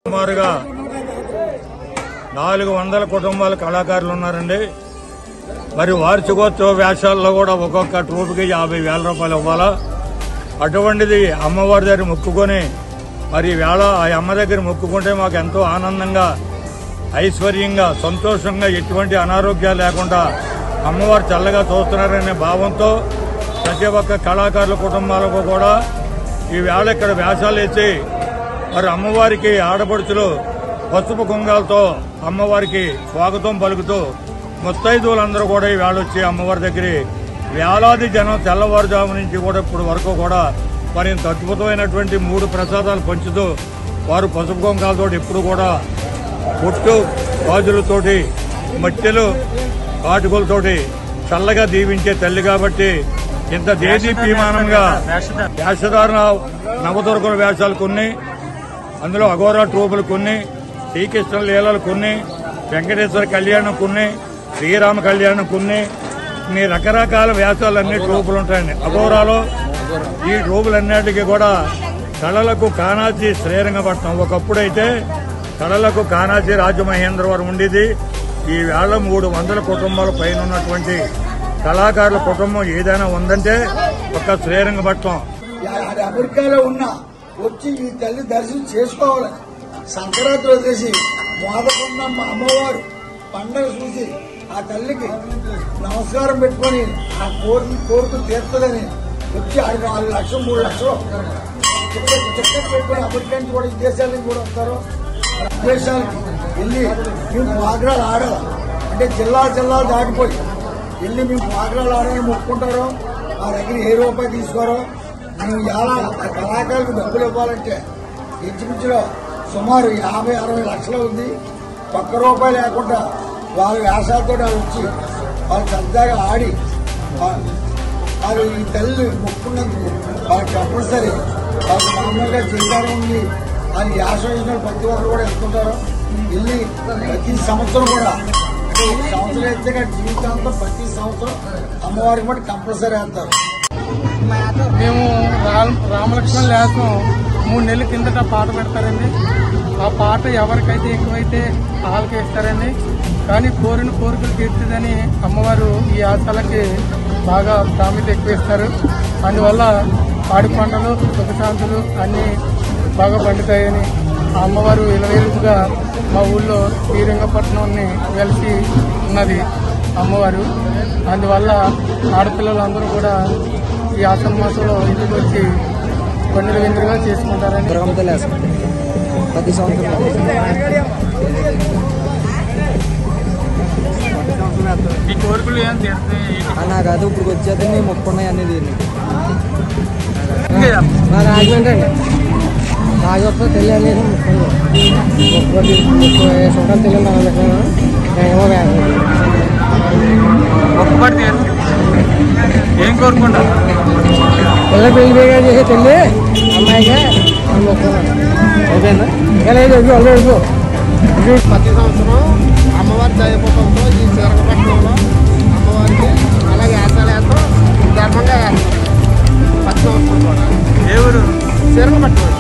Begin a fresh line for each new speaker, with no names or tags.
సుమారుగా 400 కుటుంబాల కళాకారులు ఉన్నారండి. మరి వార్షికోత్సవ వేషాల్లో కూడా ఒక్కొక్క ట్రూప్కి 50,000 రూపాయలు ఇవ్వాలా. అటువంటిది అమ్మవారి దగ్గర మొక్కుకొని మరి వేళ ఆ అమ్మ దగ్గర మొక్కుకుంటే మాకు ఎంతో ఆనందంగా, ఐశ్వర్యంగా, సంతోషంగా, ఎటువంటి అనారోగ్యాలు లేకుండా అమ్మవారు చల్లగా చూస్తున్నారనే భావంతో ప్రతి ఒక్క కళాకారుల కుటుంబాలకు కూడా ఈ వేళ ఇక్కడ వేషాలు వేసి మరి అమ్మవారికి ఆడపడుచులు పసుపు కుంగాలతో అమ్మవారికి స్వాగతం పలుకుతూ ముత్తైదువులందరూ కూడా ఈ వేళ వచ్చి అమ్మవారి దగ్గర వేలాది జనం తెల్లవారుజాము నుంచి కూడా ఇప్పుడు వరకు కూడా మరి ఇంత అద్భుతమైనటువంటి 3 ప్రసాదాలు పంచుతూ వారు పసుపు కుంకాలతో ఇప్పుడు కూడా పుట్టు గాజులతోటి మట్టెలు కాటుకలతోటి చల్లగా దీవించే తల్లి కాబట్టి ఇంత దేదీప్యమానంగా వేషధారణ నవదుర్గల వేషాలు కొన్ని, అందులో అఘోరా ట్రూపులు కొన్ని, శ్రీకృష్ణ లీలలు కొన్ని, వెంకటేశ్వర కళ్యాణం కొన్ని, శ్రీరామ కళ్యాణం కొన్ని, ఈ రకరకాల వేషాలన్నీ ట్రూపులు ఉంటాయండి. అఘోరాలో ఈ ట్రూపులన్నిటికీ కూడా కళలకు కానాచి శ్రీరంగపట్నం. ఒకప్పుడైతే కళలకు కానాచి రాజమహేంద్రవరం ఉండేది. ఈ వేళ 300 కుటుంబాల పైన ఉన్నటువంటి కళాకారుల కుటుంబం ఏదైనా ఉందంటే ఒక శ్రీరంగపట్నం.
అమెరికాలో ఉన్న వచ్చి ఈ తల్లి దర్శనం చేసుకోవాలని సంక్రాంతి వచ్చేసి మోదకొండ అమ్మవారు పండగ చూసి ఆ తల్లికి నమస్కారం పెట్టుకుని ఆ కోరిక తీర్చదని వచ్చి 4 లక్షలు 3 లక్షలు టికెట్ పెట్టుకుని అమెరికా నుంచి కూడా విదేశాల నుంచి కూడా వస్తారు. విదేశాలకి వెళ్ళి మేము పాగ్రాలు ఆడాలి అంటే జిల్లా దాటిపోయి వెళ్ళి మేము పాగ్రాలు ఆడాలని మొక్కుంటారు. ఆ దగ్గర ఏ రూపాయి తీసుకోరో మేము ఎలా ఆ కళాకారులకు డబ్బులు ఇవ్వాలంటే ఇంచుమించులో సుమారు 50-60 లక్షలు ఉంది. ఒక్క రూపాయి లేకుండా వాళ్ళ వేషాలతో వాళ్ళు వచ్చి వాళ్ళు సరదాగా ఆడి వాళ్ళు ఈ తల్లి మొక్కున్నందుకు వాళ్ళకి కంపల్సరీ వాళ్ళకి మామూలుగా జీవితం ఉంది. వాళ్ళు వేషం వేసిన ప్రతి ఒక్కరు కూడా వెళ్తుంటారు. వెళ్ళి ప్రతి సంవత్సరం కూడా అంటే ఒక సంవత్సరం అయితే జీవితాంతం ప్రతి సంవత్సరం అమ్మవారికి బట్టి కంపల్సరీ వేస్తారు.
మేము రామలక్ష్మణ లేసం 3 నెలల కిందట పాట పెడతారండి. ఆ పాట ఎవరికైతే ఎక్కువైతే వాళ్ళకి వేస్తారండి. కానీ కోరిన కోరికలు తీర్చదని అమ్మవారు ఈ ఆశలకి బాగా ప్రాముఖ్యత ఎక్కువ ఇస్తారు. అందువల్ల పాడి పంటలు సుఖశాంతులు అన్నీ బాగా పండుతాయని ఆ అమ్మవారు ఇలవేలుగా మా ఊళ్ళో శ్రీరంగపట్నాన్ని వెలిసి ఉన్నది అమ్మవారు. అందువల్ల ఆడపిల్లలందరూ కూడా ఈ ఆషాఢ మాసంలో ఇంటికి వచ్చి పండుగ విందుగా చేసుకుంటారని
ప్రతి సంవత్సరం
ఈ కోరికలు ఏం తీరుతాయి
నాకు అది ఇప్పుడు వచ్చేది మేము మొక్కున్నాయి అనేది మా రాజమండ్రి అండి. రాజవత్సవం తెలియని సంవత్సరం తెలియదు
ఒక్కటి ఏం కోరుకుంటారు?
పిల్లలు పెళ్లి చేసే తెల్లి అమ్మాయిగా మొక్కున్నాను. ఓకేనా లేదు
ప్రతి సంవత్సరం అమ్మవారి దయపడంతో ఈ శ్రీరంగపట్నంలో అమ్మవారికి అలాగే వేసాలేస్తాం ధర్మంగా వేస్తాం. ప్రతి సంవత్సరం కూడా
ఏ ఊరు?
శ్రీరంగపట్నం.